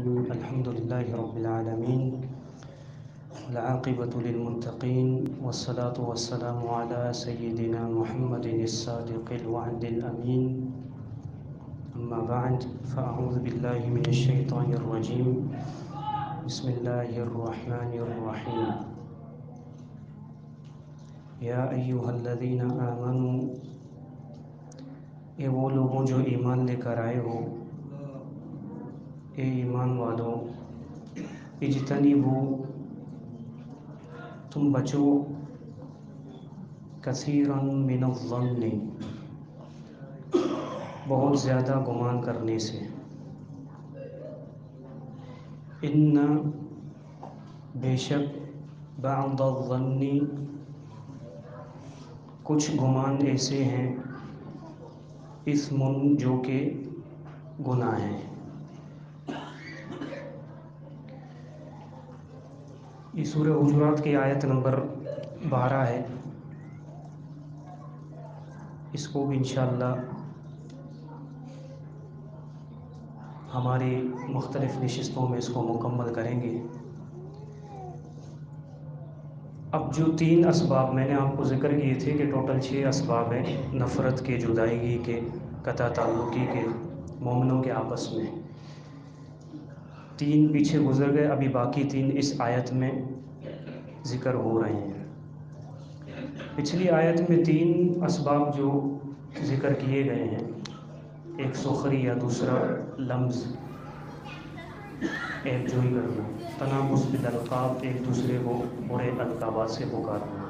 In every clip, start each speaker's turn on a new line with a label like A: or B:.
A: الحمد لله رب العالمين والعاقبة للمتقين والصلاة والسلام على سيدنا محمد الصادق الوعد الأمين أما بعد فأعوذ بالله من الشيطان الرجيم بسم الله الرحمن الرحيم یا ایھا الذین آمنوا، اے وہ لوگوں جو ایمان لے کر آئے ہو، اے ایمان والو، اجتنبوا، تم بچو، کثیرا من الظن، بہت زیادہ گمان کرنے سے، ان بے شک بعض الظن، کچھ گمان ایسے ہیں، اثم جو کہ گناہ ہیں۔ یہ سورہ حجرات کی آیت نمبر 12 ہے۔ اس کو بھی انشاءاللہ ہماری مختلف نشستوں میں اس کو مکمل کریں گے۔ اب جو 3 اسباب میں نے آپ کو ذکر کیے تھے کہ ٹوٹل 6 اسباب ہیں، نفرت کے، جدائیگی کے، قطع تعلقی کے، مومنوں کے آپس میں، 3 پیچھے گزر گئے، ابھی باقی 3 اس آیت میں ذکر ہو رہے ہیں۔ پچھلی آیت میں 3 اسباب جو ذکر کیے گئے ہیں، ایک سخری یا دوسرا لمز، ایک جوئی کرنا، تنافس بالالقاب، ایک دوسرے کو برے القابات سے پکارنا،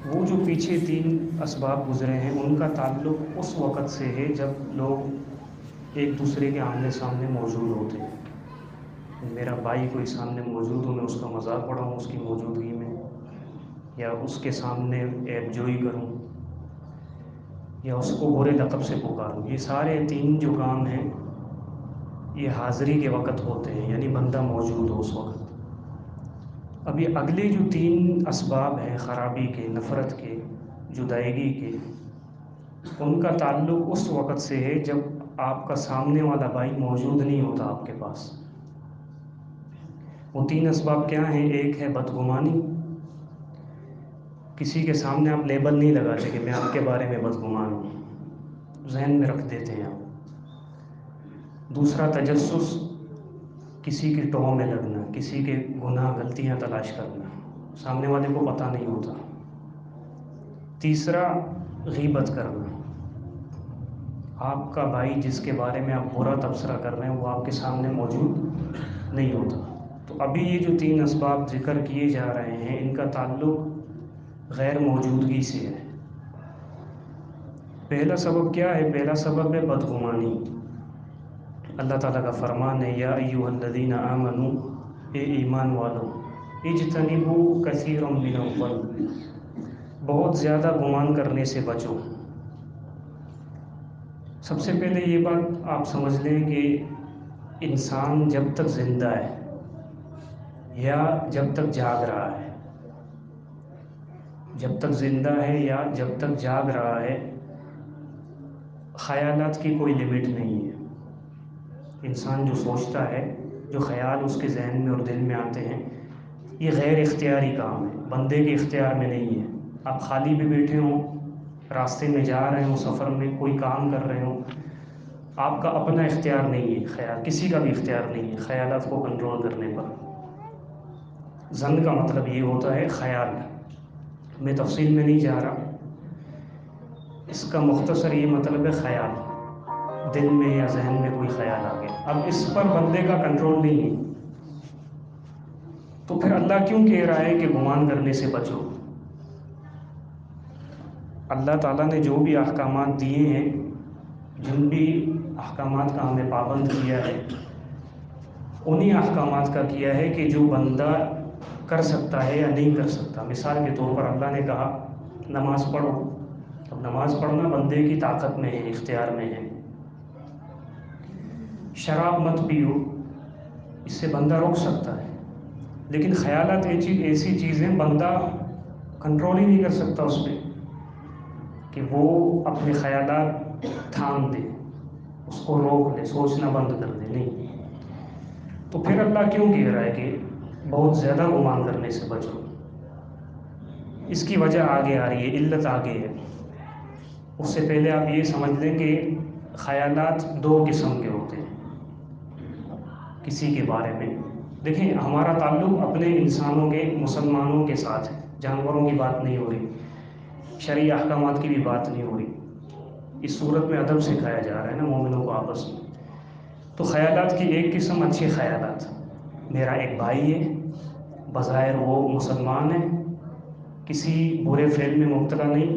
A: وہ جو پیچھے 3 اسباب گزرے ہیں ان کا تعلق اس وقت سے ہے جب لوگ ایک دوسرے کے آمنے سامنے موجود ہوتے ہیں۔ میرا بھائی کوئی سامنے موجود ہو، میں اس کا مذاق اڑاؤں اس کی موجودگی میں، یا اس کے سامنے عیب جوئی کروں، یا اس کو برے لقب سے پکاروں، یہ سارے 3 جو کام ہیں یہ حاضری کے وقت ہوتے ہیں، یعنی بندہ موجود ہو اس وقت۔ ابھی اگلے جو 3 اسباب ہیں خرابی کے، نفرت کے، جدائیگی کے، ان کا تعلق اس وقت سے ہے جب آپ کا سامنے والا بھائی موجود نہیں ہوتا آپ کے پاس۔ وہ 3 اسباب کیا ہیں؟ ایک ہے بدگمانی، کسی کے سامنے آپ لیبل نہیں لگاتے کہ میں آپ کے بارے میں بدگمان ہوں، ذہن میں رکھ دیتے ہیں آپ۔ دوسرا تجسس، کسی کی ٹوہ میں لگنا، کسی کے گناہ غلطیاں تلاش کرنا، سامنے والے کو پتہ نہیں ہوتا۔ تیسرا غیبت کرنا، آپ کا بھائی جس کے بارے میں آپ برا تبصرہ کر رہے ہیں وہ آپ کے سامنے موجود نہیں ہوتا۔ تو ابھی یہ جو 3 اسباب ذکر کیے جا رہے ہیں ان کا تعلق غیر موجودگی سے ہے۔ پہلا سبب کیا ہے؟ پہلا سبب ہے بدگمانی۔ اللہ تعالیٰ کا فرمان ہے، یا ایھا الذین آمنوا، اے ایمان والو، اجتنبوا کثیرا من الظن، بہت زیادہ گمان کرنے سے بچو۔ سب سے پہلے یہ بات آپ سمجھ لیں کہ انسان جب تک زندہ ہے یا جب تک جاگ رہا ہے، جب تک زندہ ہے یا جب تک جاگ رہا ہے، خیالات کی کوئی لمٹ نہیں ہے۔ انسان جو سوچتا ہے، جو خیال اس کے ذہن میں اور دل میں آتے ہیں، یہ غیر اختیاری کام ہے، بندے کے اختیار میں نہیں ہے۔ آپ خالی بھی بیٹھے ہوں، راستے میں جا رہے ہوں، سفر میں کوئی کام کر رہے ہوں، آپ کا اپنا اختیار نہیں ہے، خیال کسی کا بھی اختیار نہیں ہے خیالات کو کنٹرول کرنے پر۔ ظن کا مطلب یہ ہوتا ہے خیال، میں تفصیل میں نہیں جا رہا، اس کا مختصر یہ مطلب ہے خیال، دل میں یا ذہن میں کوئی خیال آ گیا، اب اس پر بندے کا کنٹرول نہیں ہے، تو پھر اللہ کیوں کہہ رہا ہے کہ گمان کرنے سے بچو؟ اللہ تعالیٰ نے جو بھی احکامات دیے ہیں، جن بھی احکامات کا ہمیں پابند کیا ہے، انہی احکامات کا کیا ہے کہ جو بندہ کر سکتا ہے یا نہیں کر سکتا۔ مثال کے طور پر اللہ نے کہا نماز پڑھو، اب نماز پڑھنا بندے کی طاقت میں ہے، اختیار میں ہے۔ شراب مت پیو، اس سے بندہ روک سکتا ہے، لیکن خیالات ایسی چیزیں بندہ کنٹرول ہی نہیں کر سکتا اس پہ کہ وہ اپنے خیالات تھام دے، اس کو روک لے، سوچنا بند کر دے، نہیں۔ تو پھر اللہ کیوں کہہ رہا ہے کہ بہت زیادہ گمان کرنے سے بچو؟ اس کی وجہ آگے آ رہی ہے، علت آگے ہے۔ اس سے پہلے آپ یہ سمجھ لیں کہ خیالات دو قسم کے ہوتے ہیں کسی کے بارے میں۔ دیکھیں، ہمارا تعلق اپنے انسانوں کے، مسلمانوں کے ساتھ ہے، جانوروں کی بات نہیں ہو رہی، شرعی احکامات کی بھی بات نہیں ہو رہی۔ اس صورت میں ادب سکھایا جا رہا ہے نا مومنوں کو آپس میں۔ تو خیالات کی ایک قسم اچھے خیالات، میرا ایک بھائی ہے، بظاہر وہ مسلمان ہے، کسی برے فعل میں مبتلا نہیں،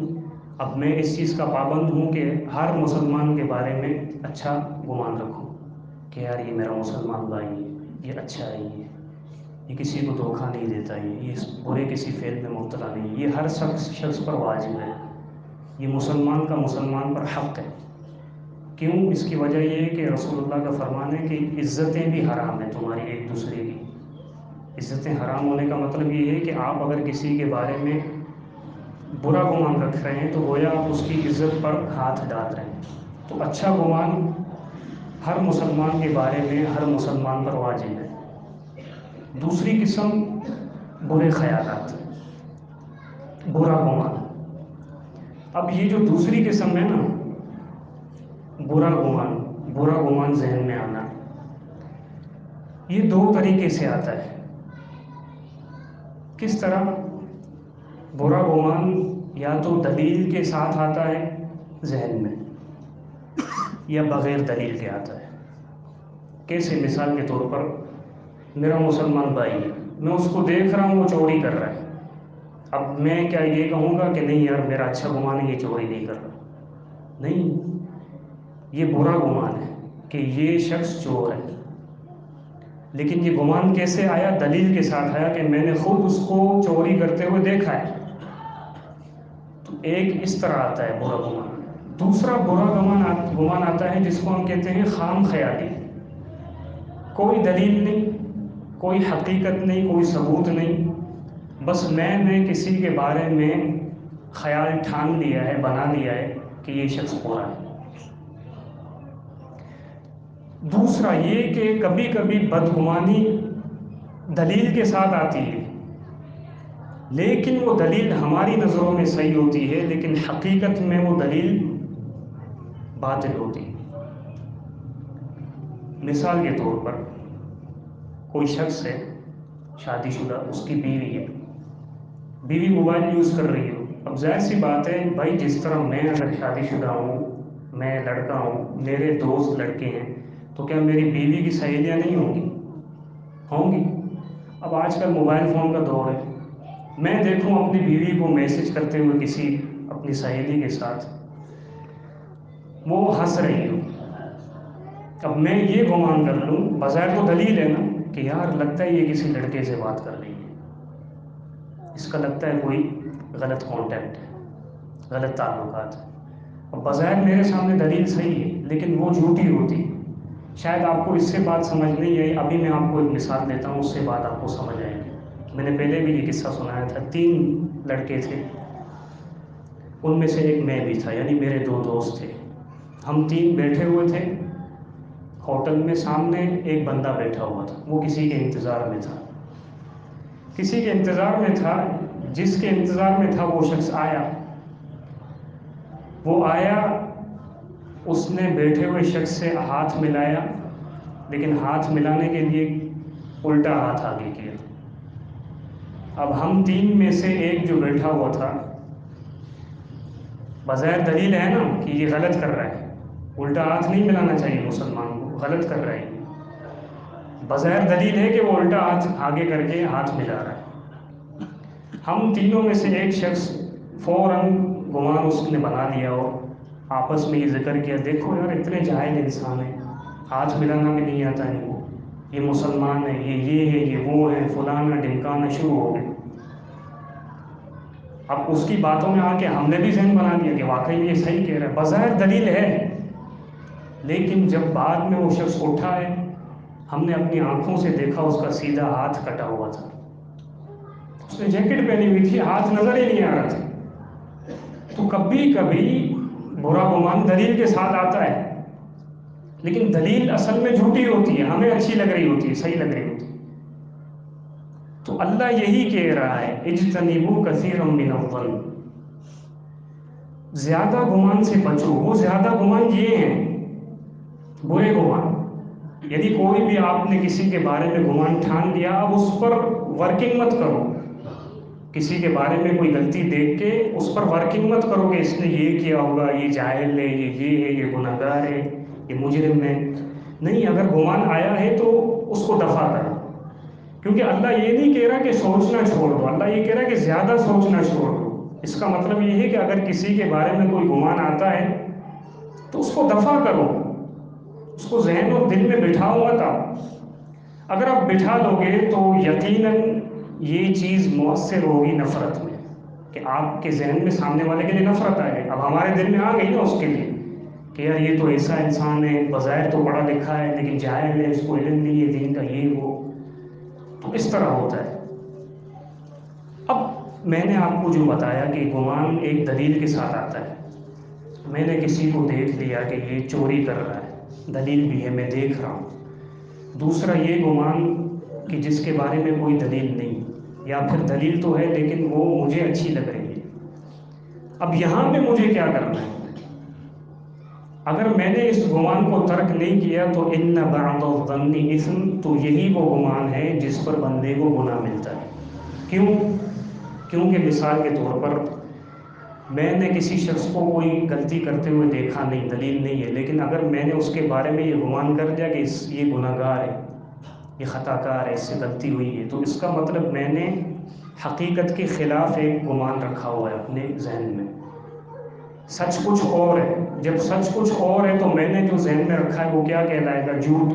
A: اب میں اس چیز کا پابند ہوں کہ ہر مسلمان کے بارے میں اچھا گمان رکھوں کہ یار یہ میرا مسلمان بھائی ہے، یہ اچھا ہے، یہ کسی کو دھوکہ نہیں دیتا، یہ برے کسی فعل میں مبتلا نہیں، یہ ہر شخص پر واجب ہے، یہ مسلمان کا مسلمان پر حق ہے۔ کیوں؟ اس کی وجہ یہ ہے کہ رسول اللہ کا فرمان ہے کہ عزتیں بھی حرام ہیں تمہاری ایک دوسرے کی۔ عزتیں حرام ہونے کا مطلب یہ ہے کہ آپ اگر کسی کے بارے میں برا گمان رکھ رہے ہیں تو گویا آپ اس کی عزت پر ہاتھ ڈال رہے ہیں۔ تو اچھا گمان ہر مسلمان کے بارے میں ہر مسلمان پر واجب ہے۔ دوسری قسم برے خیالات، برا گمان۔ اب یہ جو دوسری قسم ہے نا، برا گمان ذہن میں آنا، یہ دو طریقے سے آتا ہے۔ کس طرح؟ برا گمان یا تو دلیل کے ساتھ آتا ہے ذہن میں، یا بغیر دلیل کے آتا ہے۔ کیسے؟ مثال کے طور پر میرا مسلمان بھائی ہے، میں اس کو دیکھ رہا ہوں وہ چوری کر رہا ہے، اب میں کیا یہ کہوں گا کہ نہیں یار میرا اچھا گمان ہے یہ چوری نہیں کر رہا؟ نہیں، یہ برا گمان ہے کہ یہ شخص چور ہے۔ لیکن یہ گمان کیسے آیا؟ دلیل کے ساتھ آیا کہ میں نے خود اس کو چوری کرتے ہوئے دیکھا ہے۔ تو ایک اس طرح آتا ہے برا گمان۔ دوسرا برا گمان آتا ہے جس کو ہم کہتے ہیں خام خیالی۔ کوئی دلیل نہیں، کوئی حقیقت نہیں، کوئی ثبوت نہیں، بس میں نے کسی کے بارے میں خیال ٹھان لیا ہے، بنا لیا ہے کہ یہ شخص برا ہے۔ دوسرا یہ کہ کبھی کبھی بدگمانی دلیل کے ساتھ آتی ہے، لیکن وہ دلیل ہماری نظروں میں صحیح ہوتی ہے، لیکن حقیقت میں وہ دلیل باطل ہوتی ہے۔ مثال کے طور پر کوئی شخص ہے شادی شدہ، اس کی بیوی ہے، بیوی موبائل یوز کر رہی ہو، اب ظاہر سی بات ہے بھائی، جس طرح میں اگر شادی شدہ ہوں، میں لڑکا ہوں، میرے دوست لڑکے ہیں، تو کیا میری بیوی کی سہیلیاں نہیں ہوں گی؟ ہوں گی۔ اب آج کل موبائل فون کا دور ہے، میں دیکھوں اپنی بیوی کو میسج کرتے ہوئے کسی اپنی سہیلی کے ساتھ، وہ ہنس رہی ہو، اب میں یہ گمان کر لوں، بظاہر تو دلیل ہے نا کہ یار لگتا ہے یہ کسی لڑکے سے بات کر رہی ہے، اس کا لگتا ہے کوئی غلط کانٹیکٹ ہے، غلط تعلقات ہے۔ اب بظاہر میرے سامنے دلیل صحیح ہے، لیکن وہ جھوٹی ہوتی۔ شاید آپ کو اس سے بات سمجھ نہیں آئی، ابھی میں آپ کو ایک مثال دیتا ہوں، اس سے بات آپ کو سمجھ آئے گی۔ میں نے پہلے بھی یہ قصہ سنایا تھا، 3 لڑکے تھے، ان میں سے ایک میں بھی تھا، یعنی میرے 2 دوست تھے، ہم 3 بیٹھے ہوئے تھے ہوٹل میں، سامنے ایک بندہ بیٹھا ہوا تھا، وہ کسی کے انتظار میں تھا، کسی کے انتظار میں تھا، جس کے انتظار میں تھا وہ شخص آیا، وہ آیا، اس نے بیٹھے ہوئے شخص سے ہاتھ ملایا، لیکن ہاتھ ملانے کے لیے الٹا ہاتھ آگے کیا۔ اب ہم 3 میں سے ایک جو بیٹھا ہوا تھا، بظاہر دلیل ہے نا کہ یہ غلط کر رہا ہے، الٹا ہاتھ نہیں ملانا چاہیے مسلمان کو، غلط کر رہا ہے، بظاہر دلیل ہے کہ وہ الٹا ہاتھ آگے کر کے ہاتھ ملا رہا ہے۔ ہم تینوں میں سے ایک شخص فوراً گمان اس نے بنا لیا اور آپس میں یہ ذکر کیا، دیکھو یار اتنے جاہل انسان ہیں، ہاتھ ملانا بھی نہیں آتا ہے وہ، یہ مسلمان ہے، یہ ہے، یہ وہ ہے، فلانا ڈھمکانا شروع ہو گئے۔ اب اس کی باتوں میں آ کے ہم نے بھی ذہن بنا لیا کہ واقعی یہ صحیح کہہ رہا ہے، بظاہر دلیل ہے، لیکن جب بعد میں وہ شخص اٹھا ہے، ہم نے اپنی آنکھوں سے دیکھا اس کا سیدھا ہاتھ کٹا ہوا تھا، اس نے جیکٹ پہنی ہوئی تھی، ہاتھ نظر ہی نہیں آ رہا تھا۔ تو کبھی کبھی برا گمان دلیل کے ساتھ آتا ہے، لیکن دلیل اصل میں جھوٹی ہوتی ہے، ہمیں اچھی لگ رہی ہوتی ہے، صحیح لگ رہی ہوتی ہے۔ تو اللہ یہی کہہ رہا ہے اجتنبوا کثیرا من الظن، زیادہ گمان سے بچو۔ وہ زیادہ گمان یہ ہیں برے گمان، یعنی کوئی بھی آپ نے کسی کے بارے میں گمان ٹھان لیا، اب اس پر ورکنگ مت کرو۔ کسی کے بارے میں کوئی غلطی دیکھ کے اس پر ورکنگ مت کرو کہ اس نے یہ کیا ہوگا، یہ جاہل ہے، یہ ہے، یہ گناہ گار ہے، یہ مجرم ہے۔ نہیں، اگر گمان آیا ہے تو اس کو دفع کرو، کیونکہ اللہ یہ نہیں کہہ رہا کہ سوچنا چھوڑ دو، اللہ یہ کہہ رہا ہے کہ زیادہ سوچنا چھوڑ دو۔ اس کا مطلب یہ ہے کہ اگر کسی کے بارے میں کوئی گمان آتا ہے تو اس کو دفع کرو، اس کو ذہن اور دل میں بٹھاؤ مت آپ۔ اگر آپ بٹھا لو گے تو یقیناً یہ چیز مؤثر ہوگی نفرت میں، کہ آپ کے ذہن میں سامنے والے کے لیے نفرت آئے۔ اب ہمارے دل میں آ گئی نا اس کے لیے کہ یار یہ تو ایسا انسان ہے، بظاہر تو پڑھا لکھا ہے لیکن جاہل ہے، اس کو علم نہیں ہے دین کا، یہ وہ، تو اس طرح ہوتا ہے۔ اب میں نے آپ کو جو بتایا کہ گمان ایک دلیل کے ساتھ آتا ہے، میں نے کسی کو دیکھ لیا کہ یہ چوری کر رہا ہے، دلیل بھی ہے، میں دیکھ رہا ہوں۔ دوسرا یہ گمان کہ جس کے بارے میں کوئی دلیل نہیں، یا پھر دلیل تو ہے لیکن وہ مجھے اچھی لگ رہی ہے۔ اب یہاں پہ مجھے کیا کرنا ہے؟ اگر میں نے اس گمان کو ترک نہیں کیا تو ان بعض الظن اثم، تو یہی وہ گمان ہے جس پر بندے کو گناہ ملتا ہے۔ کیوں؟ کیونکہ مثال کے طور پر میں نے کسی شخص کو کوئی غلطی کرتے ہوئے دیکھا نہیں، دلیل نہیں ہے، لیکن اگر میں نے اس کے بارے میں یہ گمان کر لیا کہ یہ گناہ گار ہے، یہ خطا کار ہے، اس سے غلطی ہوئی ہے، تو اس کا مطلب میں نے حقیقت کے خلاف ایک گمان رکھا ہوا ہے اپنے ذہن میں۔ سچ کچھ اور ہے، جب سچ کچھ اور ہے تو میں نے جو ذہن میں رکھا ہے وہ کیا کہلائے گا؟ جھوٹ،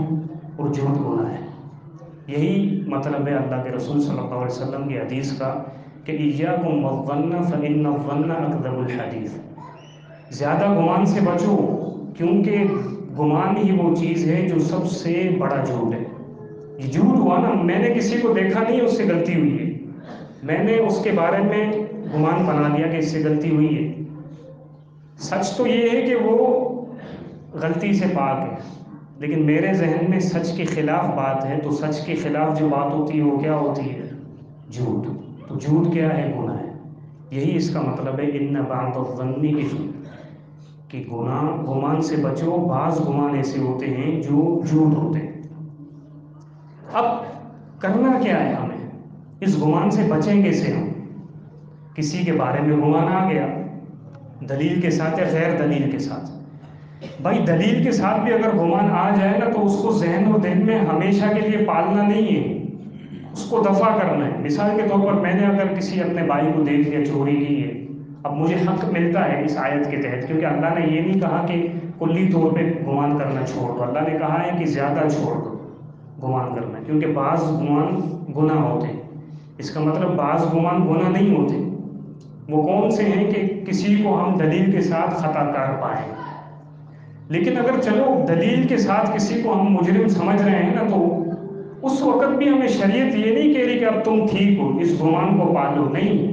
A: اور جھوٹ گناہ ہے۔ یہی مطلب ہے اللہ کے رسول صلی اللہ علیہ وسلم کی حدیث کا کہ ایاکم والظن فإن الظن اکذب الحدیث، زیادہ گمان سے بچو، کیونکہ گمان ہی وہ چیز ہے جو سب سے بڑا جھوٹ ہے۔ یہ جھوٹ ہوا نا، میں نے کسی کو دیکھا نہیں، اس سے غلطی ہوئی ہے، میں نے اس کے بارے میں گمان بنا لیا کہ اس سے غلطی ہوئی ہے۔ سچ تو یہ ہے کہ وہ غلطی سے پاک ہے، لیکن میرے ذہن میں سچ کے خلاف بات ہے، تو سچ کے خلاف جو بات ہوتی ہے وہ کیا ہوتی ہے؟ جھوٹ۔ تو جھوٹ کیا ہے؟ گناہ ہے۔ یہی اس کا مطلب ہے ان بعض الظن اثم، کہ گمان سے بچو، بعض گمان ایسے ہوتے ہیں جو جھوٹ ہوتے ہیں۔ اب کرنا کیا ہے ہمیں؟ اس گمان سے بچیں کیسے ہم؟ کسی کے بارے میں گمان آ گیا، دلیل کے ساتھ یا غیر دلیل کے ساتھ، بھائی دلیل کے ساتھ بھی اگر گمان آ جائے نا تو اس کو ذہن و دل میں ہمیشہ کے لیے پالنا نہیں ہے، اس کو دفع کرنا ہے۔ مثال کے طور پر میں نے اگر کسی اپنے بھائی کو دیکھ لیا چوری کی ہے، اب مجھے حق ملتا ہے اس آیت کے تحت، کیونکہ اللہ نے یہ نہیں کہا کہ کلی طور پہ گمان کرنا چھوڑ دو، اللہ نے کہا ہے کہ زیادہ چھوڑ دو گمان کرنا، کیونکہ بعض گمان گناہ ہوتے ہیں۔ اس کا مطلب بعض گمان گناہ نہیں ہوتے۔ وہ کون سے ہیں کہ کسی کو ہم دلیل کے ساتھ خطا کار پائیں، لیکن اگر چلو دلیل کے ساتھ کسی کو ہم مجرم سمجھ رہے ہیں نا، تو اس وقت بھی ہمیں شریعت یہ نہیں کہہ رہی کہ اب تم ٹھیک ہو، اس گمان کو پالو، نہیں۔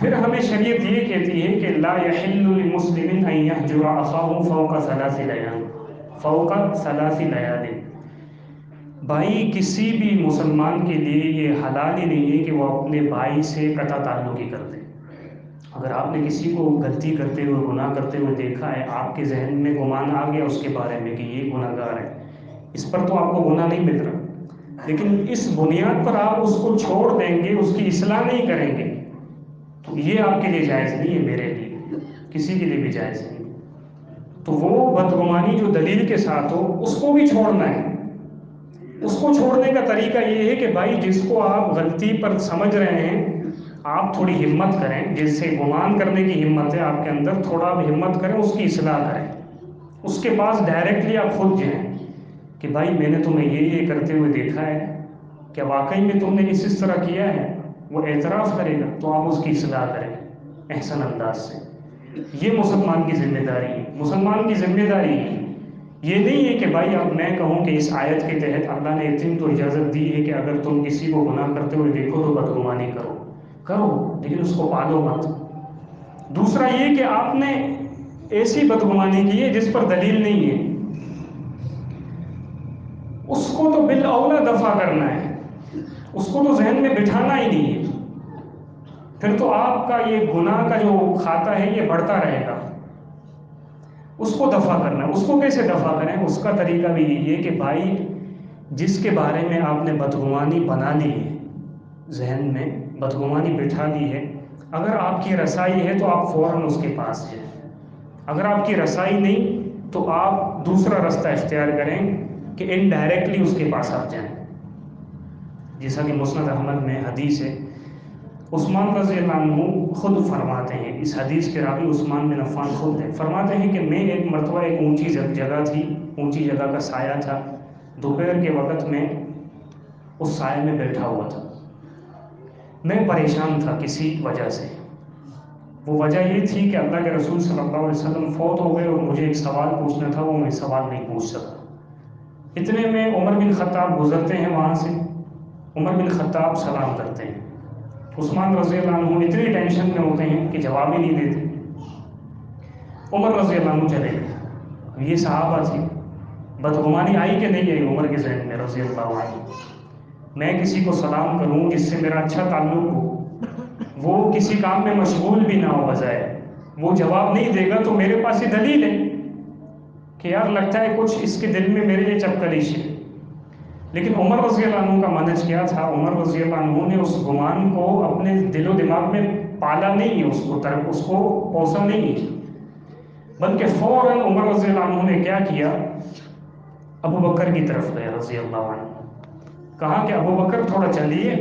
A: پھر ہمیں شریعت یہ کہتی ہے کہ لا یحل لمسلم ان یہجر اخاہ فوق ثلاث لیال، فوق ثلاث لیال، بھائی کسی بھی مسلمان کے لیے یہ حلال ہی نہیں ہے کہ وہ اپنے بھائی سے قطع تعلق ہی کر دے۔ اگر آپ نے کسی کو غلطی کرتے ہوئے، گناہ کرتے ہوئے دیکھا ہے، آپ کے ذہن میں گمان آ گیا اس کے بارے میں کہ یہ گناہ گار ہے، اس پر تو آپ کو گناہ نہیں مل رہا، لیکن اس بنیاد پر آپ اس کو چھوڑ دیں گے، اس کی اصلاح نہیں کریں گے، تو یہ آپ کے لیے جائز نہیں ہے، میرے لیے، کسی کے لیے بھی جائز نہیں۔ تو وہ بدگمانی جو دلیل کے ساتھ ہو اس کو بھی چھوڑنا ہے۔ اس کو چھوڑنے کا طریقہ یہ ہے کہ بھائی جس کو آپ غلطی پر سمجھ رہے ہیں، آپ تھوڑی ہمت کریں، جس سے گمان کرنے کی ہمت ہے آپ کے اندر، تھوڑا آپ ہمت کریں، اس کی اصلاح کریں، اس کے پاس ڈائریکٹلی آپ خود جائیں کہ بھائی میں نے تمہیں یہ کرتے ہوئے دیکھا ہے، کیا واقعی میں تم نے اس طرح کیا ہے؟ وہ اعتراف کرے گا تو آپ اس کی اصلاح کریں احسن انداز سے۔ یہ مسلمان کی ذمہ داری ہے، مسلمان کی ذمہ داری ہے۔ یہ نہیں ہے کہ بھائی اب میں کہوں کہ اس آیت کے تحت اللہ نے اتنی تو اجازت دی ہے کہ اگر تم کسی کو گناہ کرتے ہوئے دیکھو تو بدگمانی کرو، لیکن اس کو پالو مت۔ دوسرا یہ کہ آپ نے ایسی بدگمانی کی ہے جس پر دلیل نہیں ہے، اس کو تو بالاولا دفع کرنا ہے، اس کو تو ذہن میں بٹھانا ہی نہیں ہے، پھر تو آپ کا یہ گناہ کا جو کھاتا ہے یہ بڑھتا رہے گا۔ اس کو دفع کرنا ہے۔ اس کو کیسے دفع کریں؟ اس کا طریقہ بھی یہی ہے کہ بھائی جس کے بارے میں آپ نے بدگمانی بنا لی ہے، ذہن میں بدگمانی بٹھا لی ہے، اگر آپ کی رسائی ہے تو آپ فوراً اس کے پاس جائیں، اگر آپ کی رسائی نہیں تو آپ دوسرا رستہ اختیار کریں کہ انڈائریکٹلی اس کے پاس آپ جائیں۔ جیسا کہ مسند احمد میں حدیث ہے، عثمان رضی اللہ عنہ خود فرماتے ہیں، اس حدیث کے راوی عثمان بن عفان خود ہیں، فرماتے ہیں کہ میں ایک مرتبہ ایک اونچی جگہ تھی، اونچی جگہ کا سایہ تھا، دوپہر کے وقت میں اس سائے میں بیٹھا ہوا تھا، میں پریشان تھا کسی وجہ سے۔ وہ وجہ یہ تھی کہ اللہ کے رسول صلی اللہ علیہ وسلم فوت ہو گئے اور مجھے ایک سوال پوچھنا تھا، وہ میں سوال نہیں پوچھ سکا۔ اتنے میں عمر بن خطاب گزرتے ہیں وہاں سے، عمر بن خطاب سلام کرتے ہیں، عثمان رضی اللہ عنہ اتنی ٹینشن میں ہوتے ہیں کہ جواب ہی نہیں دیتے۔ عمر رضی اللہ عنہ چلے گئے۔ یہ صحابہ تھی، بدگمانی آئی کہ نہیں آئی عمر کے ذہن میں رضی اللہ عنہ؟ میں کسی کو سلام کروں جس سے میرا اچھا تعلق ہو، وہ کسی کام میں مشغول بھی نہ ہو بجائے، وہ جواب نہیں دے گا تو میرے پاس یہ دلیل ہے کہ یار لگتا ہے کچھ اس کے دل میں میرے لیے چپکلیش ہے۔ لیکن عمر رضی اللہ عنہ کا منہج کیا تھا؟ عمر رضی اللہ عنہ نے اس گمان کو اپنے دل و دماغ میں پالا نہیں ہے، اس کو پوسا نہیں ہے، بلکہ فوراً عمر رضی اللہ عنہ نے کیا کیا؟ ابو بکر کی طرف گئے رضی اللہ عنہ، کہا کہ ابو بکر تھوڑا چلیے،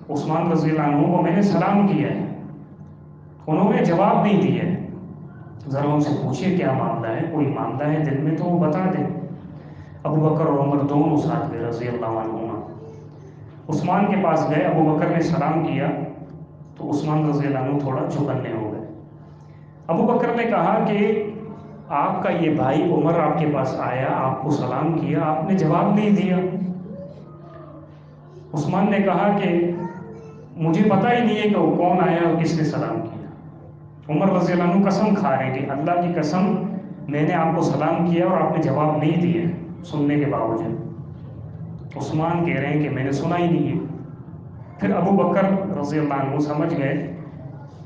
A: عثمان رضی اللہ عنہ کو میں نے سلام کیا ہے، انہوں نے جواب نہیں دیا ہے، ذرا ان سے پوچھیے کیا معاملہ ہے، کوئی معاملہ ہے دل میں تو وہ بتا دیں۔ ابو بکر اور عمر دونوں ساتھ گئے رضی اللہ عنہما، عثمان کے پاس گئے، ابو بکر نے سلام کیا تو عثمان رضی اللہ عنہ تھوڑا چوکنے ہو گئے۔ ابو بکر نے کہا کہ آپ کا یہ بھائی عمر آپ کے پاس آیا، آپ کو سلام کیا، آپ نے جواب نہیں دیا۔ عثمان نے کہا کہ مجھے پتہ ہی نہیں ہے کہ وہ کون آیا اور کس نے سلام کیا۔ عمر رضی اللہ عنہ قسم کھا رہے ہیں کہ اللہ کی قسم میں نے آپ کو سلام کیا اور آپ نے جواب نہیں دیا سننے کے باوجود۔ عثمان کہہ رہے ہیں کہ میں نے سنا ہی نہیں ہے۔ پھر ابو بکر رضی اللہ عنہ سمجھ گئے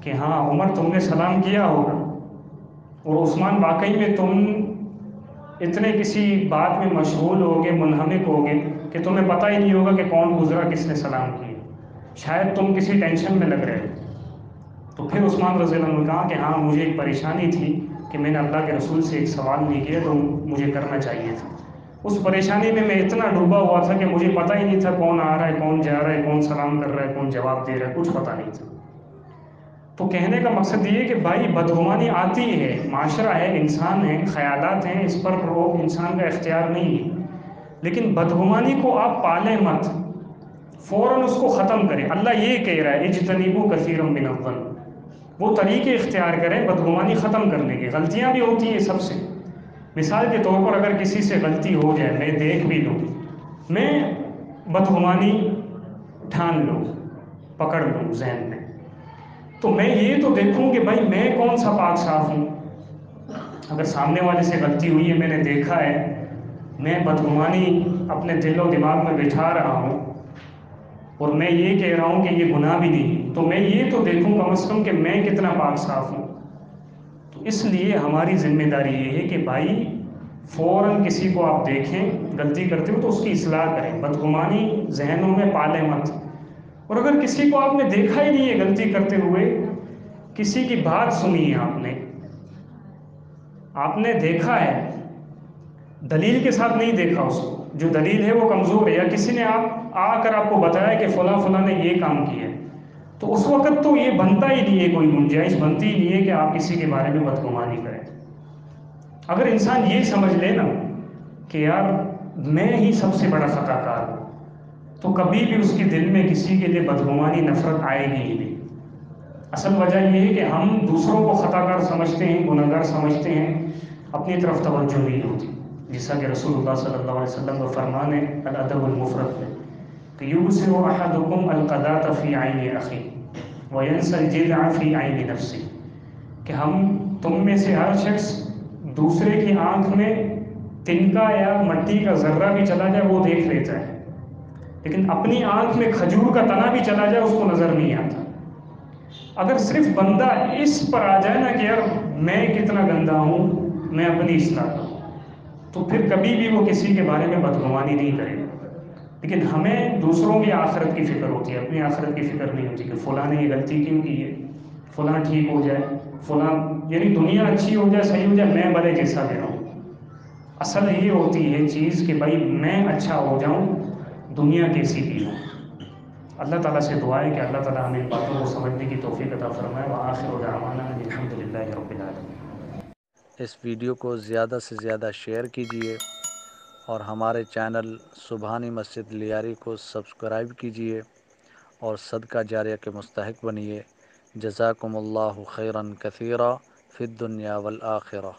A: کہ ہاں عمر تم نے سلام کیا ہوگا، اور عثمان واقعی میں تم اتنے کسی بات میں مشغول ہوگے، منہمک ہوگے کہ تمہیں پتہ ہی نہیں ہوگا کہ کون گزرا، کس نے سلام کیا، شاید تم کسی ٹینشن میں لگ رہے ہو۔ تو پھر عثمان رضی اللہ عنہ نے کہا کہ ہاں مجھے ایک پریشانی تھی کہ میں نے اللہ کے رسول سے ایک سوال نہیں کیا تو مجھے کرنا چاہیے تھا، اس پریشانی میں اتنا ڈوبا ہوا تھا کہ مجھے پتہ ہی نہیں تھا کون آ رہا ہے، کون جا رہا ہے، کون سلام کر رہا ہے، کون جواب دے رہا ہے، کچھ پتہ نہیں تھا۔ تو کہنے کا مقصد یہ ہے کہ بھائی بدگمانی آتی ہے، معاشرہ ہے، انسان ہے، خیالات ہیں، اس پر روک انسان کا اختیار نہیں ہے، لیکن بدگمانی کو آپ پالیں مت، فوراً اس کو ختم کریں۔ اللہ یہ کہہ رہا ہے اجتنبوا کثیرا من الظن، وہ طریقے اختیار کریں بدگمانی ختم کرنے کے۔ غلطیاں بھی ہوتی ہیں سب سے، مثال کے طور پر اگر کسی سے غلطی ہو جائے، میں دیکھ بھی لوں، میں بدگمانی ٹھان لوں، پکڑ لوں ذہن میں، تو میں یہ تو دیکھوں کہ بھائی میں کون سا پاک صاف ہوں۔ اگر سامنے والے سے غلطی ہوئی ہے، میں نے دیکھا ہے، میں بدگمانی اپنے دل و دماغ میں بٹھا رہا ہوں اور میں یہ کہہ رہا ہوں کہ یہ گناہ بھی نہیں، تو میں یہ تو دیکھوں کم از کم کہ میں کتنا پاک صاف ہوں۔ تو اس لیے ہماری ذمہ داری یہ ہے کہ بھائی فوراً کسی کو آپ دیکھیں غلطی کرتے ہو تو اس کی اصلاح کریں، بدگمانی ذہنوں میں پالیں مت۔ اور اگر کسی کو آپ نے دیکھا ہی نہیں ہے غلطی کرتے ہوئے، کسی کی بات سنی ہے، آپ نے دیکھا ہے، دلیل کے ساتھ نہیں دیکھا، اس کو جو دلیل ہے وہ کمزور ہے، یا کسی نے آ کر آپ کو بتایا کہ فلاں فلاں نے یہ کام کیا ہے، تو اس وقت تو یہ بنتا ہی نہیں ہے، کوئی گنجائش بنتی ہی نہیں ہے کہ آپ کسی کے بارے میں بدگمانی کریں۔ اگر انسان یہ سمجھ لے نا کہ یار میں ہی سب سے بڑا خطا کار ہوں، تو کبھی بھی اس کے دل میں کسی کے لیے بدگمانی، نفرت آئے گی ہی نہیں۔ اصل وجہ یہ ہے کہ ہم دوسروں کو خطا کار سمجھتے ہیں، گناہ گار سمجھتے ہیں، اپنی طرف توجہ نہیں ہوتی، جیسا کہ رسول اللہ صلی اللہ علیہ وسلم کا فرمان ہے الادب المفرد میں کہ یبصر احدکم القذاة فی عین اخیہ وینسی الجذع فی عین نفسہ، کہ تم میں سے ہر شخص دوسرے کی آنکھ میں تنکا یا مٹی کا ذرہ بھی چلا جائے وہ دیکھ لیتا ہے، لیکن اپنی آنکھ میں کھجور کا تنا بھی چلا جائے اس کو نظر نہیں آتا۔ اگر صرف بندہ اس پر آ جائے نا کہ یار میں کتنا گندا ہوں، میں اپنی اصلاح کروں، تو پھر کبھی بھی وہ کسی کے بارے میں بدگمانی نہیں کرے گا۔ لیکن ہمیں دوسروں کی آخرت کی فکر ہوتی ہے، اپنی آخرت کی فکر نہیں ہوتی کہ فلاں نے یہ غلطی کیوں کی ہے، فلاں ٹھیک ہو جائے، فلاں یعنی دنیا اچھی ہو جائے، صحیح ہو جائے، میں بھلے جیسا بھی رہوں۔ اصل یہ ہوتی ہے چیز کہ بھائی میں اچھا ہو جاؤں، دنیا کیسی بھی ہو۔ اللہ تعالیٰ سے دعا ہے کہ اللہ تعالیٰ ہمیں ان باتوں کو سمجھنے کی توفیق عطا فرمائے۔ وآخر دعوانا ان الحمد للہ رب العالمین۔
B: اس ویڈیو کو زیادہ سے زیادہ شیئر کیجیے اور ہمارے چینل سبحانی مسجد لیاری کو سبسکرائب کیجیے اور صدقہ جاریہ کے مستحق بنیے۔ جزاکم اللہ خیرا کثیرا فی الدنیا والآخرہ۔